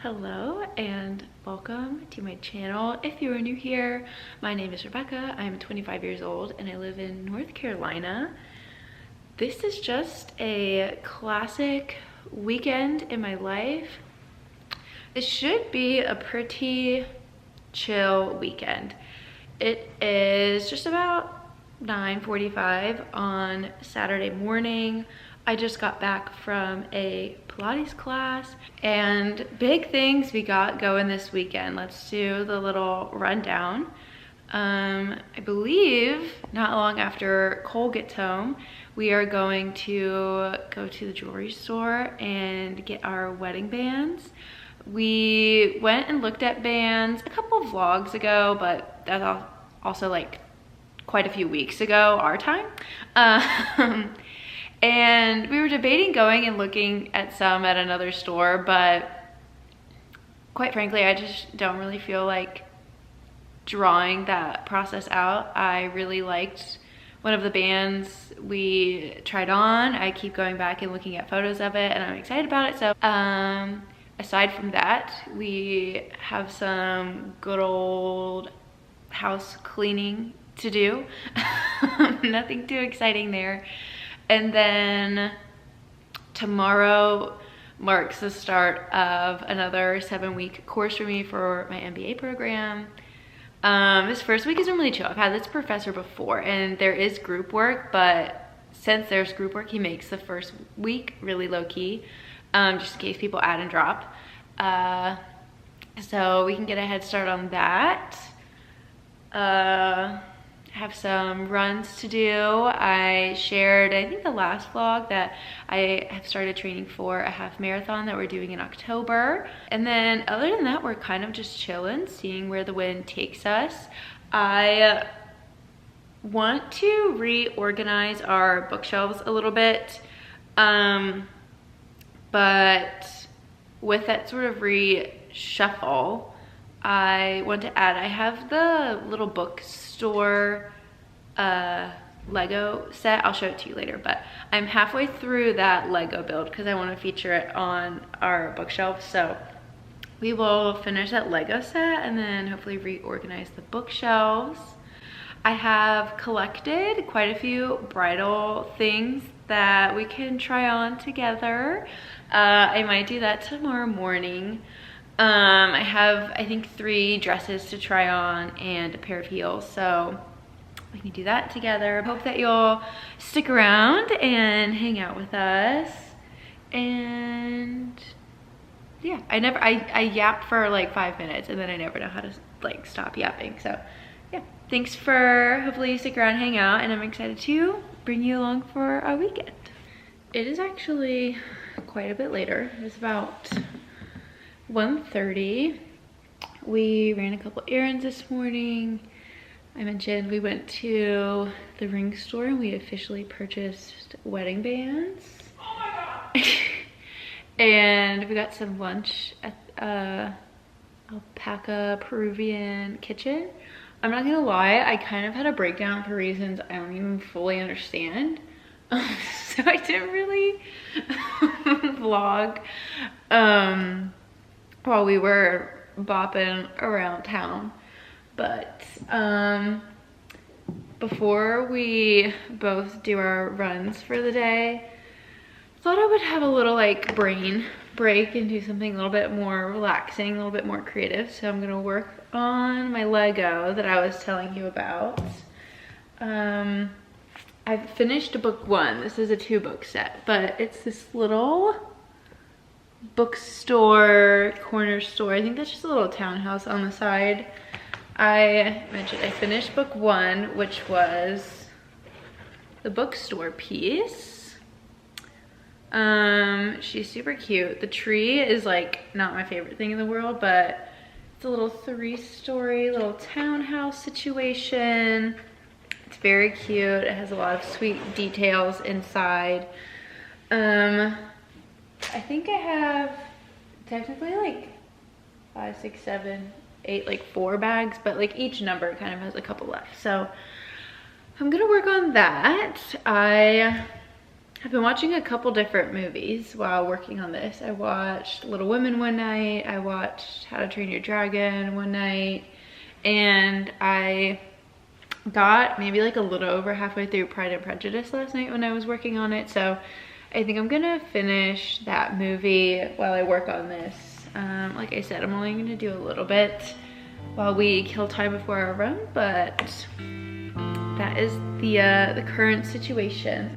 Hello and welcome to my channel. If you are new here, my name is Rebecca. I'm 25 years old and I live in North Carolina. This is just a classic weekend in my life. It should be a pretty chill weekend. It is just about 9:45 on Saturday morning. I just got back from a Pilates class and big things we got going this weekend. Let's do the little rundown. I believe not long after Cole gets home, we are going to go to the jewelry store and get our wedding bands. We went and looked at bands a couple of vlogs ago, but that's also like quite a few weeks ago, our time. And we were debating going and looking at some at another store, but quite frankly, I just don't really feel like drawing that process out. I really liked one of the bands we tried on. I keep going back and looking at photos of it and I'm excited about it. So aside from that, we have some good old house cleaning to do. Nothing too exciting there. And then tomorrow marks the start of another 7-week course for me for my MBA program. This first week is normally chill. I've had this professor before and there is group work, but since there's group work, he makes the first week really low key, just in case people add and drop. So we can get a head start on that. Have some runs to do. I shared, I think the last vlog, that I have started training for a half marathon that we're doing in October. And then other than that, we're kind of just chilling, seeing where the wind takes us. I want to reorganize our bookshelves a little bit, but with that sort of reshuffle, I want to add, I have the little bookstore Lego set. I'll show it to you later, but I'm halfway through that Lego build because I want to feature it on our bookshelf. So we will finish that Lego set and then hopefully reorganize the bookshelves. I have collected quite a few bridal things that we can try on together. I might do that tomorrow morning. I have, I think, 3 dresses to try on and a pair of heels, so we can do that together. Hope that you'll stick around and hang out with us. And yeah, I yapped for like 5 minutes and then I never know how to like stop yapping. So yeah, thanks for, hopefully you stick around, hang out, and I'm excited to bring you along for our weekend. It is actually quite a bit later. It's about 1:30. We ran a couple errands this morning. I mentioned we went to the ring store and we officially purchased wedding bands. Oh my God. And we got some lunch at Alpaca Peruvian Kitchen. I'm not gonna lie, I kind of had a breakdown for reasons I don't even fully understand. So I didn't really vlog while we were bopping around town. But before we both do our runs for the day, I thought I would have a little like brain break and do something a little bit more relaxing, a little bit more creative. So I'm gonna work on my Lego that I was telling you about. I've finished book 1. This is a 2-book set, but it's this little bookstore, corner store. I think that's just a little townhouse on the side. I mentioned I finished book 1, which was the bookstore piece. She's super cute. The tree is like not my favorite thing in the world, but it's a little 3-story little townhouse situation. It's very cute. It has a lot of sweet details inside. I think I have technically like 5, 6, 7, 8, like 4 bags, but like each number kind of has a couple left. So I'm gonna work on that. I I've been watching a couple different movies while working on this. I watched Little Women one night, I watched How to Train Your Dragon one night, and I got maybe like a little over halfway through Pride and Prejudice last night when I was working on it. So I think I'm gonna finish that movie while I work on this. Like I said, I'm only gonna do a little bit while we kill time before our run, but that is the current situation.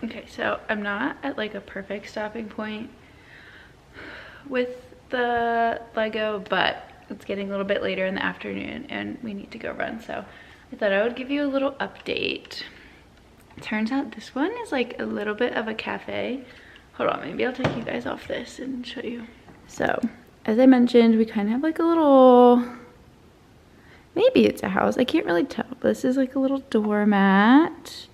Okay, so I'm not at like a perfect stopping point with the Lego, but it's getting a little bit later in the afternoon and we need to go run. So I thought I would give you a little update. Turns out this one is like a little bit of a cafe. Hold on, maybe I'll take you guys off this and show you. So as I mentioned, we kind of have like a little, maybe it's a house, I can't really tell. This is like a little doormat.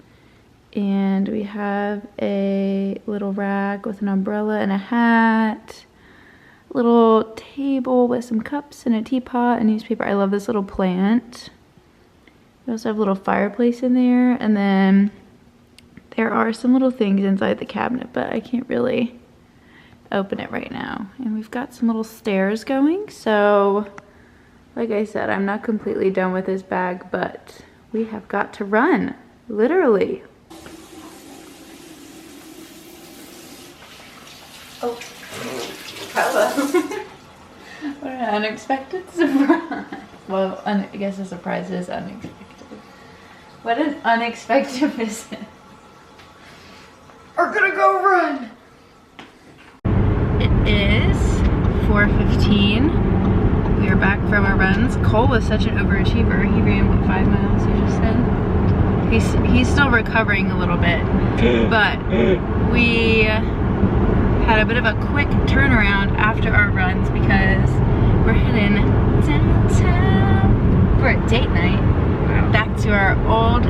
And we have a little rack with an umbrella and a hat. Little table with some cups and a teapot and newspaper. I love this little plant. We also have a little fireplace in there. And then there are some little things inside the cabinet, but I can't really open it right now. And we've got some little stairs going. So, like I said, I'm not completely done with this bag, but we have got to run, literally. Oh, hello. What an unexpected surprise. Well, I guess a surprise is unexpected. What an unexpected visit. We're gonna go run. It is 4:15. We are back from our runs. Cole was such an overachiever. He ran, what, 5 miles, you just said? He's still recovering a little bit, but we had a bit of a quick turnaround after our runs because we're heading downtown for a date night. Wow. Back to our old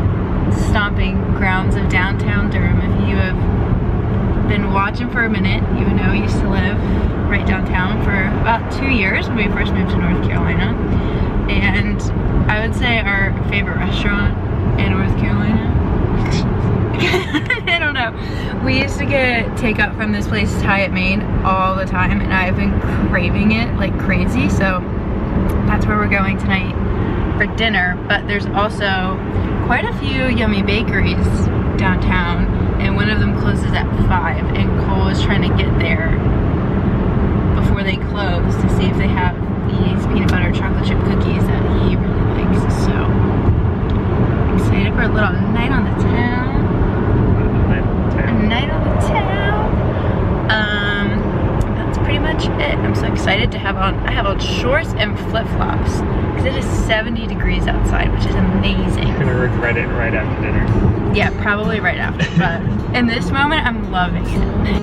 stomping grounds of downtown Durham. If you have been watching for a minute, you would know we used to live right downtown for about 2 years when we first moved to North Carolina. And I would say our favorite restaurant in North Carolina, I don't know. We used to get takeout from this place, Hyatt Maine, all the time, and I've been craving it like crazy. So that's where we're going tonight for dinner. But there's also quite a few yummy bakeries downtown, and one of them closes at 5. And Cole is trying to get there before they close to see if they have these peanut butter chocolate chip cookies that he really likes. So excited for a little night on the town. Night on the town. That's pretty much it. I'm so excited to have on, I have on shorts and flip-flops because it is 70 degrees outside, which is amazing. You're gonna regret it right after dinner. Yeah, probably right after, but in this moment, I'm loving it.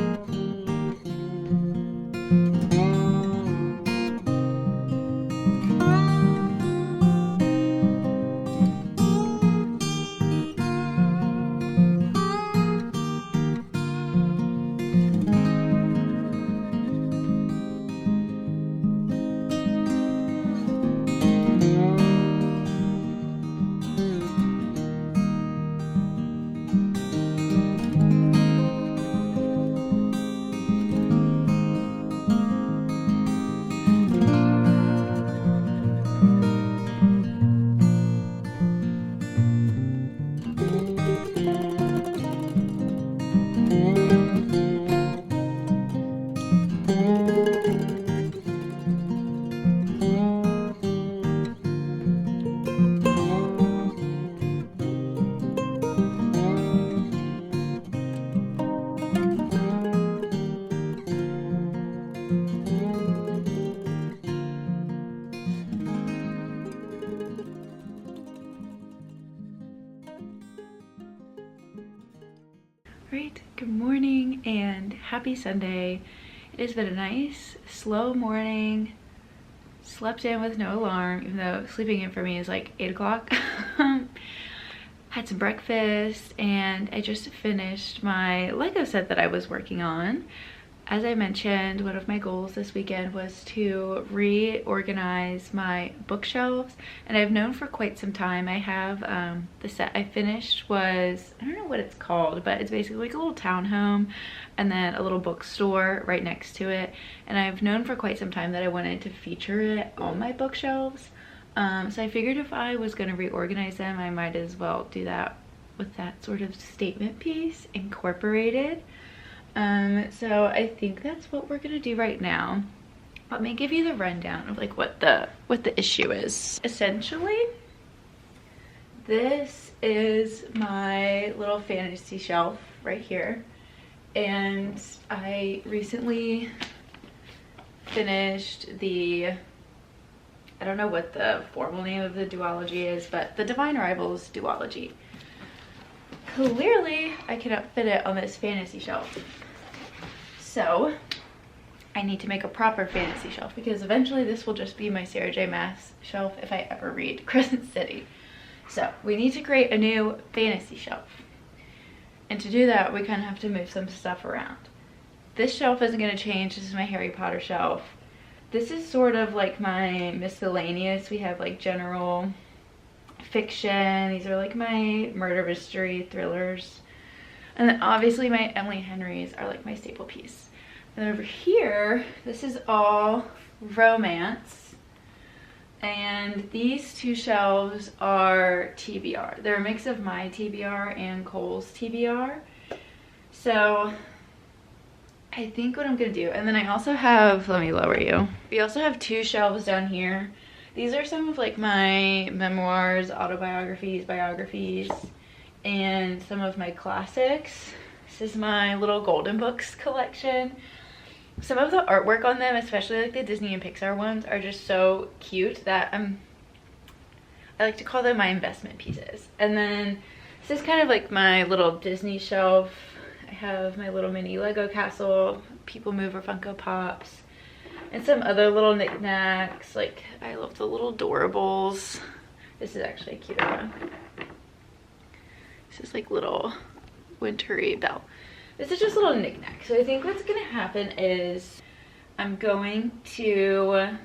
Alright, good morning and happy Sunday. It has been a nice, slow morning. Slept in with no alarm, even though sleeping in for me is like 8 o'clock. Had some breakfast, and I just finished my Lego set that I was working on. As I mentioned, one of my goals this weekend was to reorganize my bookshelves, and I've known for quite some time. I have the set I finished was, I don't know what it's called, but it's basically like a little townhome and then a little bookstore right next to it, and I've known for quite some time that I wanted to feature it on my bookshelves. So I figured if I was going to reorganize them, I might as well do that with that sort of statement piece incorporated. So I think that's what we're gonna do right now. Let me give you the rundown of like what the issue is. Essentially, this is my little fantasy shelf right here, and I recently finished the, I don't know what the formal name of the duology is, but the Divine Rivals duology. Clearly, I cannot fit it on this fantasy shelf. So I need to make a proper fantasy shelf, because eventually this will just be my Sarah J. Maas shelf if I ever read Crescent City. So we need to create a new fantasy shelf. And to do that, we kind of have to move some stuff around. This shelf isn't going to change. This is my Harry Potter shelf. This is sort of like my miscellaneous. We have like general fiction. These are like my murder mystery thrillers. And then obviously my Emily Henrys are like my staple piece. And over here, this is all romance. And these two shelves are TBR. They're a mix of my TBR and Cole's TBR. So I think what I'm gonna do, and then I also have, let me lower you. We also have two shelves down here. These are some of like my memoirs, autobiographies, biographies, and some of my classics. This is my little golden books collection. Some of the artwork on them, especially like the Disney and Pixar ones, are just so cute that I like to call them my investment pieces. And then this is kind of like my little Disney shelf. I have my little mini Lego castle, People Mover Funko Pops, and some other little knickknacks. Like, I love the little Doorables. This is actually a cute one. This is like little wintry bell. This is just a little knickknack. So I think what's gonna happen is I'm going to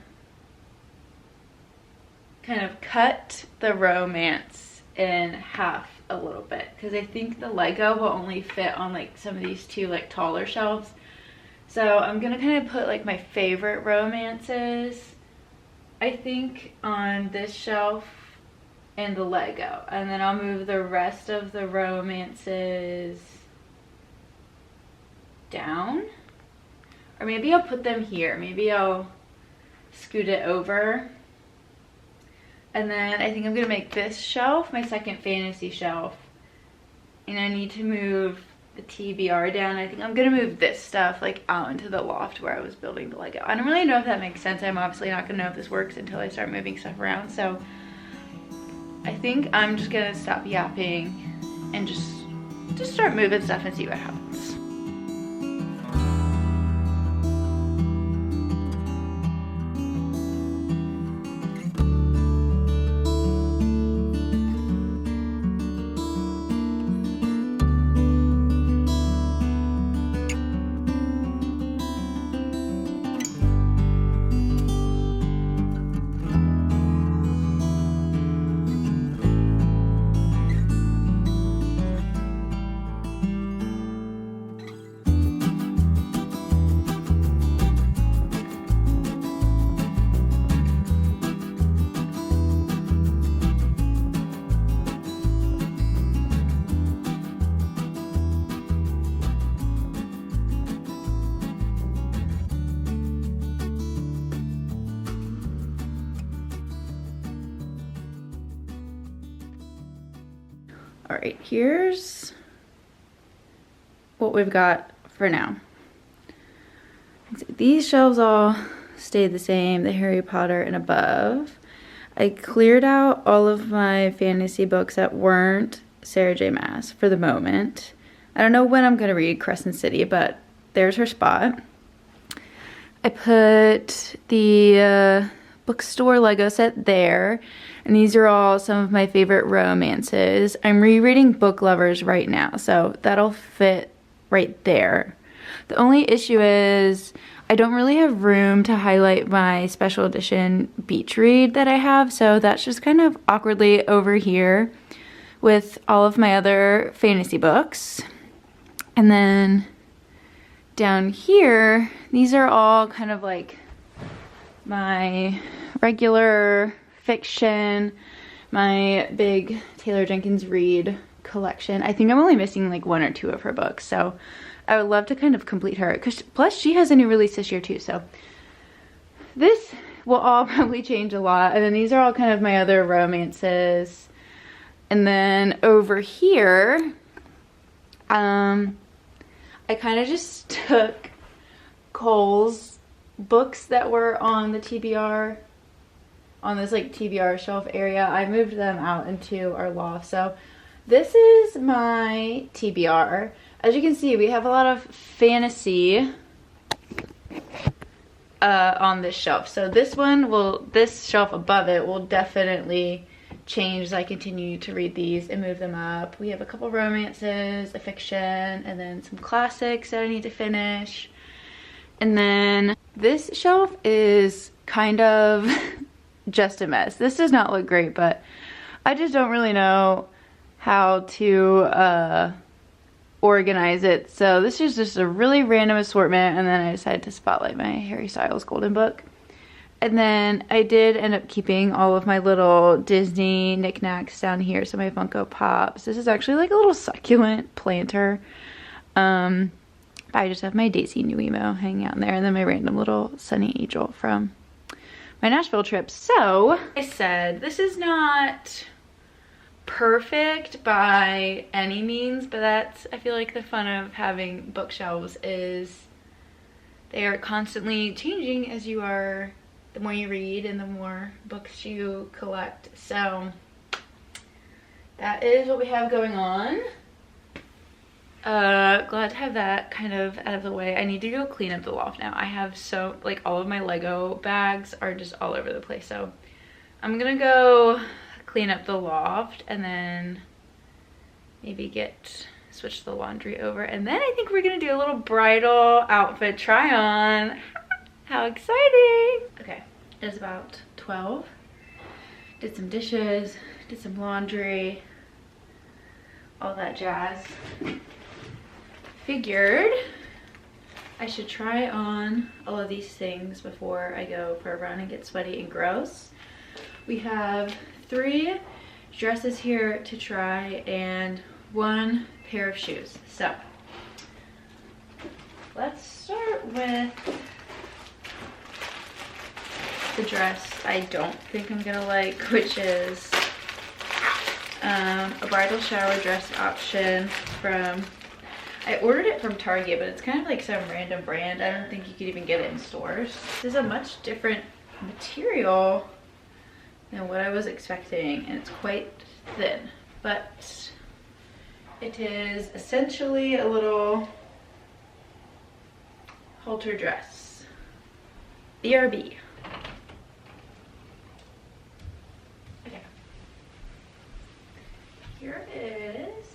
kind of cut the romance in half a little bit, because I think the Lego will only fit on like some of these two like taller shelves. So I'm gonna kind of put like my favorite romances, I think, on this shelf and the Lego, and then I'll move the rest of the romances down, or maybe I'll put them here. Maybe I'll scoot it over, and then I think I'm gonna make this shelf my second fantasy shelf, and I need to move the TBR down. I think I'm gonna move this stuff like out into the loft where I was building the Lego. I don't really know if that makes sense. I'm obviously not gonna know if this works until I start moving stuff around, so I think I'm just gonna stop yapping and just start moving stuff and see what happens. All right, here's what we've got for now. These shelves all stayed the same, the Harry Potter and above. I cleared out all of my fantasy books that weren't Sarah J. Maas for the moment. I don't know when I'm gonna read Crescent City, but there's her spot. I put the bookstore Lego set there, and these are all some of my favorite romances. I'm rereading Book Lovers right now, so that'll fit right there. The only issue is I don't really have room to highlight my special edition beach read that I have, so that's just kind of awkwardly over here with all of my other fantasy books. And then down here, these are all kind of like my regular fiction, my big Taylor Jenkins Reid collection. I think I'm only missing like 1 or 2 of her books, so I would love to kind of complete her, because plus she has a new release this year too, so this will all probably change a lot. And then these are all kind of my other romances. And then over here, I kind of just took Cole's books that were on the TBR, on this like TBR shelf area. I moved them out into our loft. So this is my TBR. As you can see, we have a lot of fantasy on this shelf. So this shelf above it will definitely change as I continue to read these and move them up. We have a couple romances, a fiction, and then some classics that I need to finish. And then this shelf is kind of just a mess. This does not look great, but I just don't really know how to organize it. So this is just a really random assortment, and then I decided to spotlight my Harry Styles Golden book. And then I did end up keeping all of my little Disney knickknacks down here. So my Funko Pops. This is actually like a little succulent planter. I just have my Daisy New Emo hanging out in there. And then my random little Sunny Angel from my Nashville trip. So I said, this is not perfect by any means, but that's, I feel like the fun of having bookshelves is they are constantly changing as you are, the more you read and the more books you collect. So that is what we have going on. Glad to have that kind of out of the way. I need to go clean up the loft now. I have so, like, all of my Lego bags are just all over the place. So I'm gonna go clean up the loft and then maybe switch the laundry over. And then I think we're gonna do a little bridal outfit try on. How exciting! Okay, it's about 12. Did some dishes, did some laundry, all that jazz. Figured I should try on all of these things before I go for a run and get sweaty and gross. We have 3 dresses here to try and 1 pair of shoes. So let's start with the dress I don't think I'm gonna like, which is a bridal shower dress option from, I ordered it from Target, but it's kind of like some random brand. I don't think you could even get it in stores. This is a much different material than what I was expecting, and it's quite thin, but it is essentially a little halter dress. BRB. Okay. Here it is.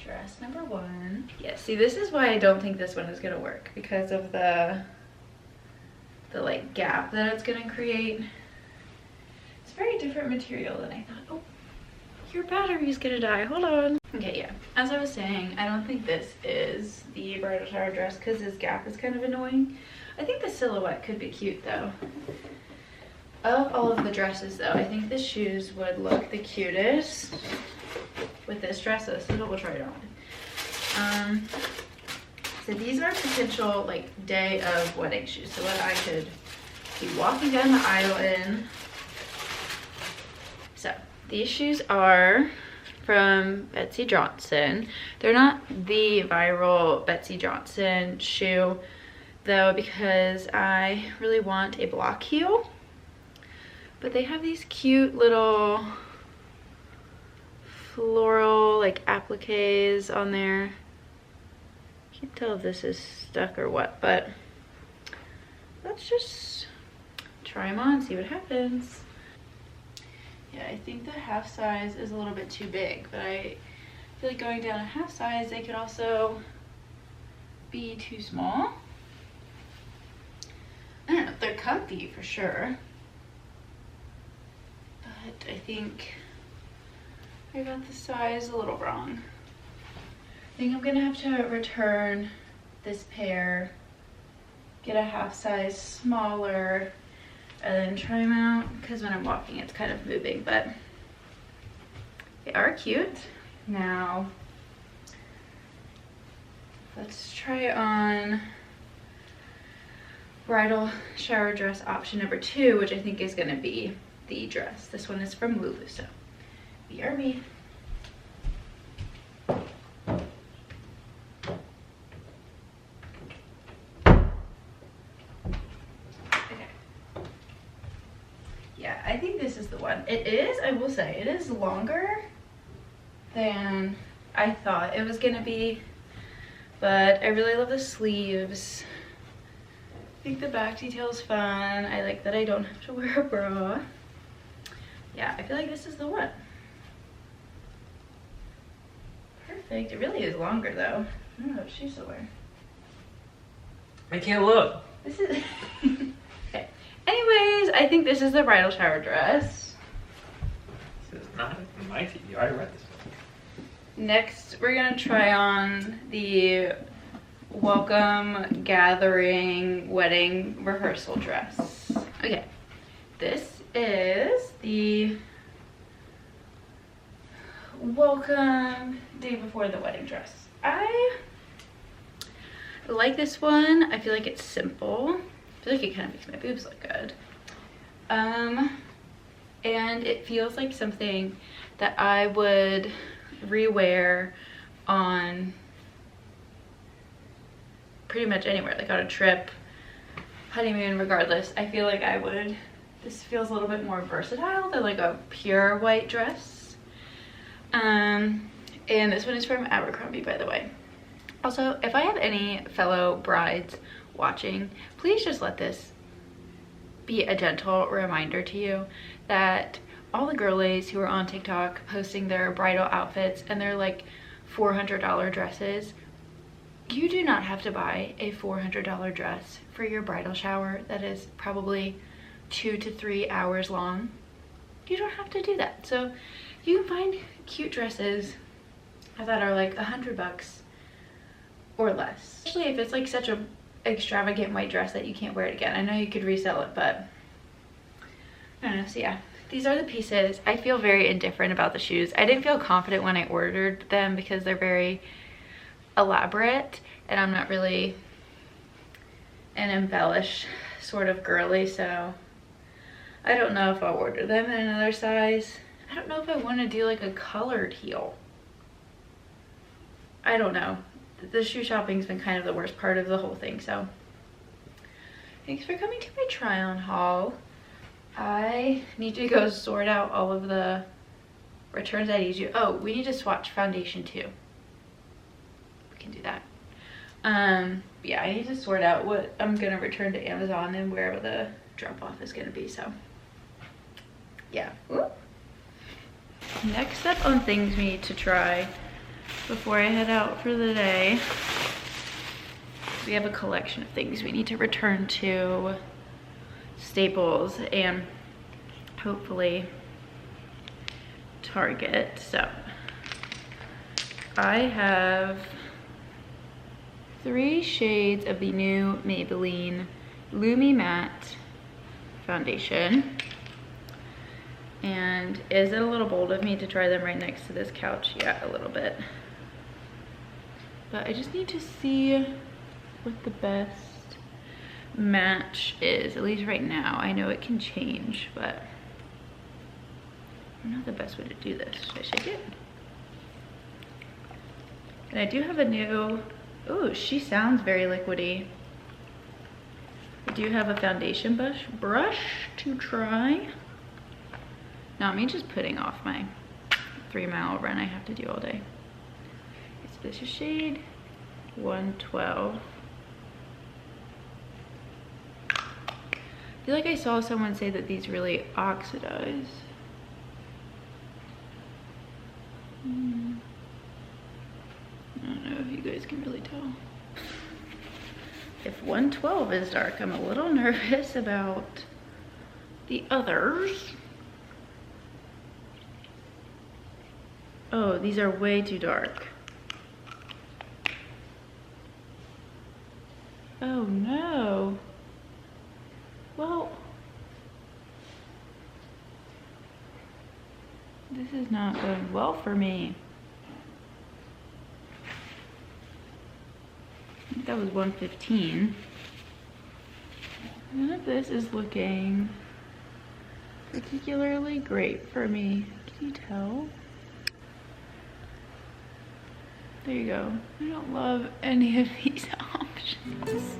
Dress number 1. Yeah, see, this is why I don't think this one is gonna work, because of the like gap that it's gonna create. It's a very different material than I thought. Oh, your battery's gonna die. Hold on. Okay, yeah. As I was saying, I don't think this is the bridal shower dress because this gap is kind of annoying. I think the silhouette could be cute though. Of all of the dresses though, I think the shoes would look the cutest with this dress. So this is what we'll try it on. So these are potential like day of wedding shoes. So what I could be walking down the aisle in. So these shoes are from Betsy Johnson. They're not the viral Betsy Johnson shoe though, because I really want a block heel. But they have these cute little floral like appliques on there. Can't tell if this is stuck or what, but let's just try them on, see what happens. Yeah, I think the half size is a little bit too big, but I feel like going down a half size, they could also be too small. I don't know, they're comfy for sure, but I think I got the size a little wrong. I think I'm gonna have to return this pair, get a half size smaller, and then try them out, because when I'm walking it's kind of moving, but they are cute. Now, let's try on bridal shower dress option number 2, which I think is gonna be the dress. This one is from Lulu, so BRB. Yeah, I think this is the one. It is, I will say, it is longer than I thought it was gonna be, but I really love the sleeves. I think the back detail is fun. I like that I don't have to wear a bra. Yeah, I feel like this is the one. Perfect. It really is longer though. I don't know what shoes to wear. I can't look. This is okay. Anyways, I think this is the bridal shower dress. This is not my TV. I already read this one. Next, we're gonna try on the welcome gathering wedding rehearsal dress. Okay, this is the welcome day before the wedding dress. I like this one. I feel like it's simple. I feel like it kind of makes my boobs look good. And it feels like something that I would rewear on pretty much anywhere, like on a trip, honeymoon, regardless. I feel like I would. This feels a little bit more versatile than like a pure white dress. And this one is from Abercrombie, by the way. Also, if I have any fellow brides watching, please just let this be a gentle reminder to you that all the girlies who are on TikTok posting their bridal outfits and their like $400 dresses, you do not have to buy a $400 dress for your bridal shower that is probably 2 to 3 hours long. You don't have to do that. So you can find cute dresses that are like $100 or less, especially if it's like such a extravagant white dress that you can't wear it again. I know you could resell it, but I don't know. So yeah, these are the pieces. I feel very indifferent about the shoes. I didn't feel confident when I ordered them because they're very elaborate and I'm not really an embellish sort of girly, so I don't know if I'll order them in another size. I don't know if I want to do like a colored heel. I don't know. The shoe shopping's been kind of the worst part of the whole thing, so thanks for coming to my try on haul. I need to go sort out all of the returns I need to. Oh, we need to swatch foundation too. We can do that. Yeah, I need to sort out what I'm gonna return to Amazon and where the drop off is gonna be, so yeah. Ooh. Next up on things we need to try before I head out for the day, we have a collection of things we need to return to Staples and hopefully Target. So I have 3 shades of the new Maybelline Lumi Matte foundation. And is it a little bold of me to try them right next to this couch? Yeah, a little bit. But I just need to see what the best match is, at least right now. I know it can change, but I don't know the best way to do this. Should I shake it? And I do have a new, ooh, she sounds very liquidy. I do have a foundation brush to try. Not me just putting off my 3-mile run I have to do all day. So this is shade 112. I feel like I saw someone say that these really oxidize. I don't know if you guys can really tell. If 112 is dark, I'm a little nervous about the others. Oh, these are way too dark. Oh no. Well, this is not going well for me. I think that was 115. None of this is looking particularly great for me. Can you tell? There you go. I don't love any of these options.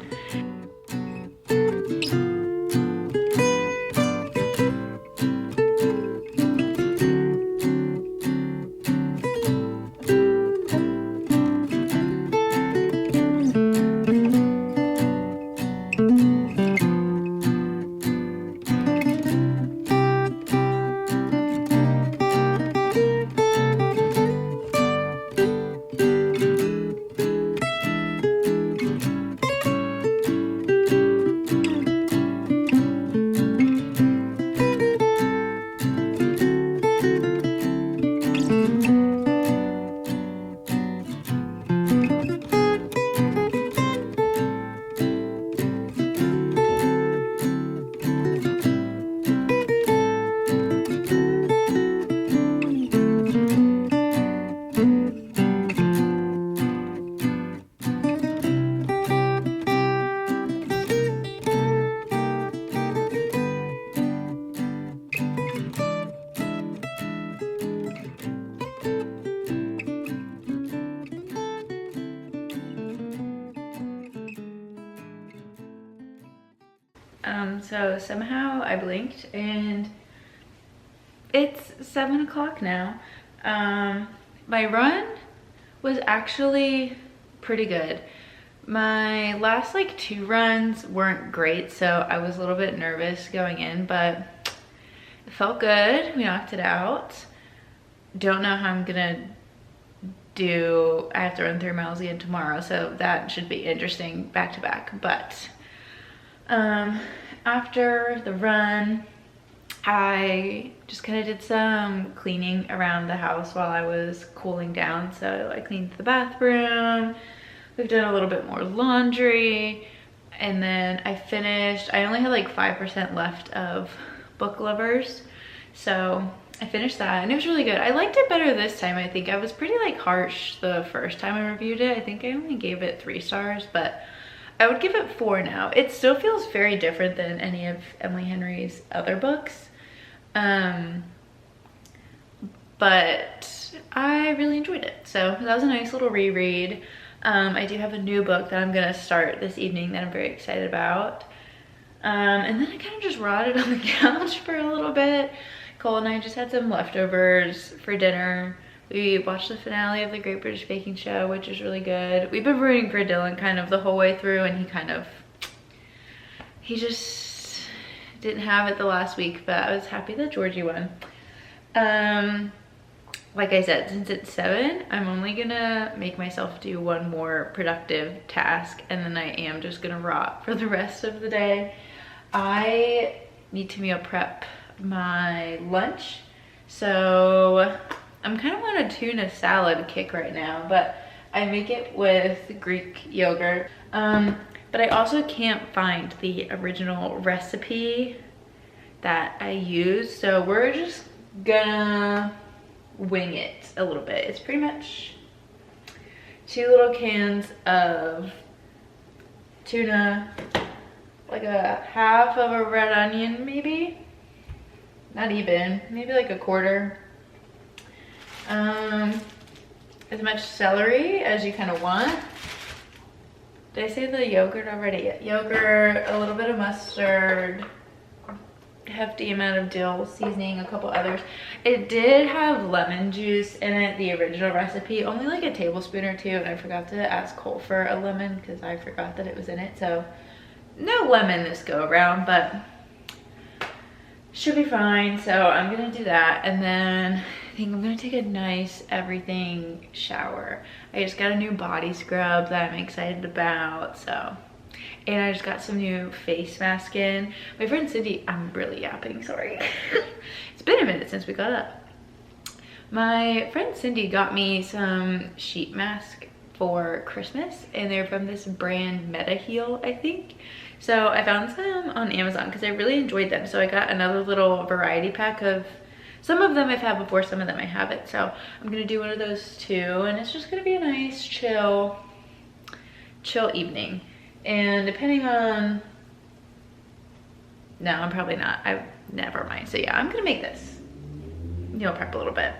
So somehow I blinked and it's 7 o'clock now. My run was actually pretty good. My last like 2 runs weren't great, so I was a little bit nervous going in, but it felt good. We knocked it out. Don't know how I'm gonna do. I have to run 3 miles again tomorrow, so that should be interesting back to back. But after the run, I just kind of did some cleaning around the house while I was cooling down. So I cleaned the bathroom, we've done a little bit more laundry, and then I finished. I only had like 5% left of Book Lovers, so I finished that and it was really good. I liked it better this time. I think I was pretty like harsh the first time I reviewed it. I think I only gave it 3 stars, but I would give it 4 now. It still feels very different than any of Emily Henry's other books. But I really enjoyed it. So that was a nice little reread. I do have a new book that I'm gonna start this evening that I'm very excited about. And then I kind of just rotted on the couch for a little bit. Cole and I just had some leftovers for dinner. We watched the finale of the Great British Baking Show, which is really good. We've been rooting for Dylan kind of the whole way through, and he just didn't have it the last week, but I was happy that Georgie won. Like I said, since it's 7, I'm only gonna make myself do 1 more productive task, and then I am just gonna rot for the rest of the day. I need to meal prep my lunch, so I'm kind of on a tuna salad kick right now, but I make it with Greek yogurt. But I also can't find the original recipe that I use, so we're just gonna wing it a little bit. It's pretty much 2 little cans of tuna, like a half of a red onion maybe, not even, maybe like a quarter. As much celery as you kind of want. Did I say the yogurt already? Yogurt, a little bit of mustard, hefty amount of dill seasoning, a couple others. It did have lemon juice in it, the original recipe, only like a tablespoon or two, and I forgot to ask Cole for a lemon because I forgot that it was in it. So no lemon this go around, but should be fine. So I'm gonna do that, and then I think I'm gonna take a nice everything shower. I just got a new body scrub that I'm excited about, so. And I just got some new face mask in. My friend Cindy, I'm really yapping, sorry. It's been a minute since we got up. My friend Cindy got me some sheet mask for Christmas, and they're from this brand Meta Heal, I think. So I found some on Amazon because I really enjoyed them. So I got another little variety pack of, some of them I've had before, some of them I haven't. So I'm gonna do one of those too, and it's just gonna be a nice chill evening. And depending on, no, I'm probably not, never mind. So yeah, I'm gonna make this, meal prep a little bit.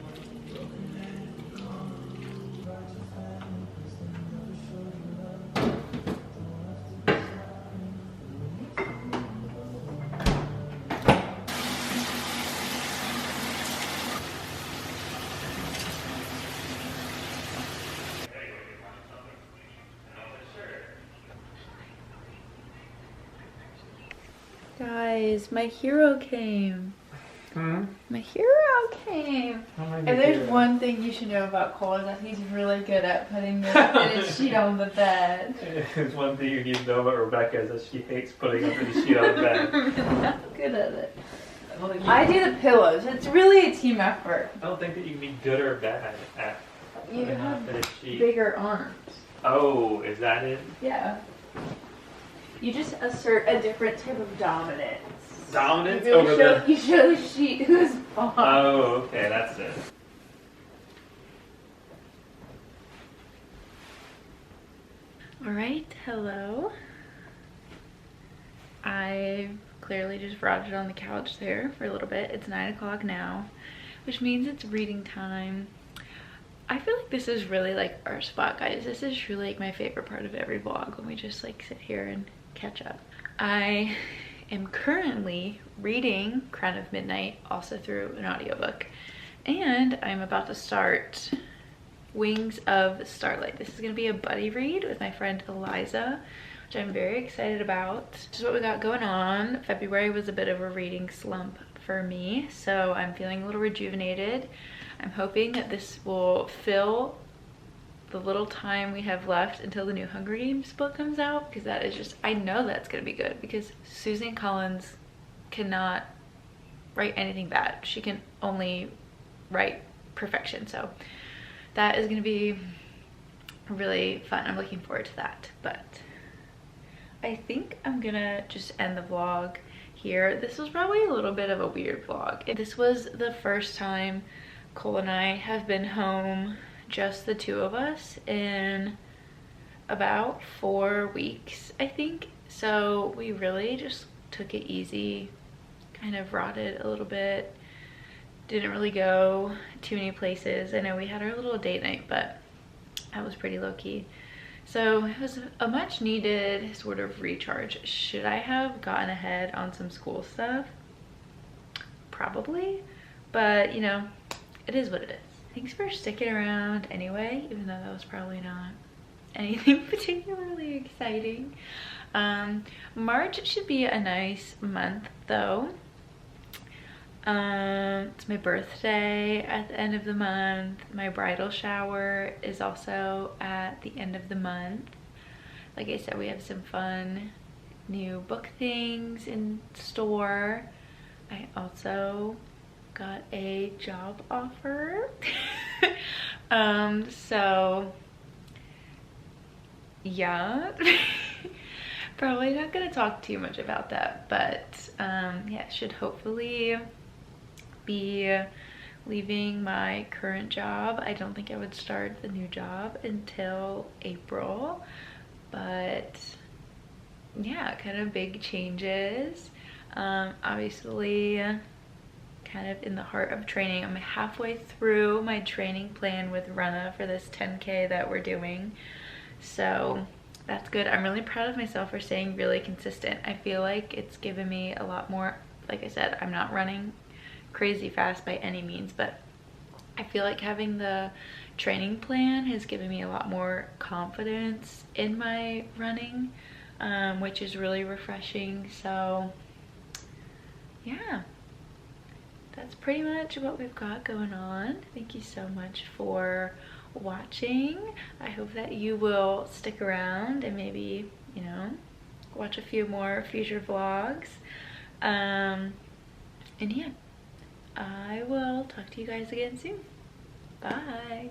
Guys, my hero came. My hero came. And there's one thing you should know about Cole, is that he's really good at putting the fitted sheet on the bed. There's one thing you need to know about Rebecca, is that she hates putting a fitted sheet on the bed. I'm not good at it. I do the pillows. It's really a team effort. I don't think that you can be good or bad at You putting on a have fitted sheet. bigger arms. Oh, is that it? Yeah. You just assert a different type of dominance. Dominance You over the... You show the sheet who's boss. Oh, okay, that's it. All right, hello. I've clearly just rotted on the couch there for a little bit. It's 9 o'clock now, which means it's reading time. I feel like this is really like our spot, guys. This is truly like my favorite part of every vlog, when we just like sit here and catch up. I am currently reading Crown of Midnight, also through an audiobook, and I'm about to start Wings of Starlight. This is gonna be a buddy read with my friend Eliza, which I'm very excited about. This is what we got going on. February was a bit of a reading slump for me, so I'm feeling a little rejuvenated. I'm hoping that this will fill the little time we have left until the new Hunger Games book comes out, because that is just, I know that's gonna be good, because Susan Collins cannot write anything bad. She can only write perfection, so that is gonna be really fun. I'm looking forward to that. But I think I'm gonna just end the vlog here. This was probably a little bit of a weird vlog. This was the first time Cole and I have been home, just the two of us, in about 4 weeks, I think. So we really just took it easy, kind of rotted a little bit, didn't really go too many places. I know we had our little date night, but that was pretty low-key. So it was a much needed sort of recharge. Should I have gotten ahead on some school stuff? Probably, but you know, it is what it is. Thanks for sticking around anyway, even though that was probably not anything particularly exciting. March should be a nice month though. It's my birthday at the end of the month. My bridal shower is also at the end of the month. Like I said, we have some fun new book things in store. I also got a job offer. So yeah. Probably not gonna talk too much about that, but yeah, should hopefully be leaving my current job. I don't think I would start the new job until April, but yeah, kind of big changes. Obviously kind of in the heart of training. I'm halfway through my training plan with Rana for this 10K that we're doing, so that's good. I'm really proud of myself for staying really consistent. I feel like it's given me a lot more like I said, I'm not running crazy fast by any means, but I feel like having the training plan has given me a lot more confidence in my running, which is really refreshing. So yeah, that's pretty much what we've got going on. Thank you so much for watching. I hope that you will stick around and maybe, you know, watch a few more future vlogs. And yeah, I will talk to you guys again soon. Bye.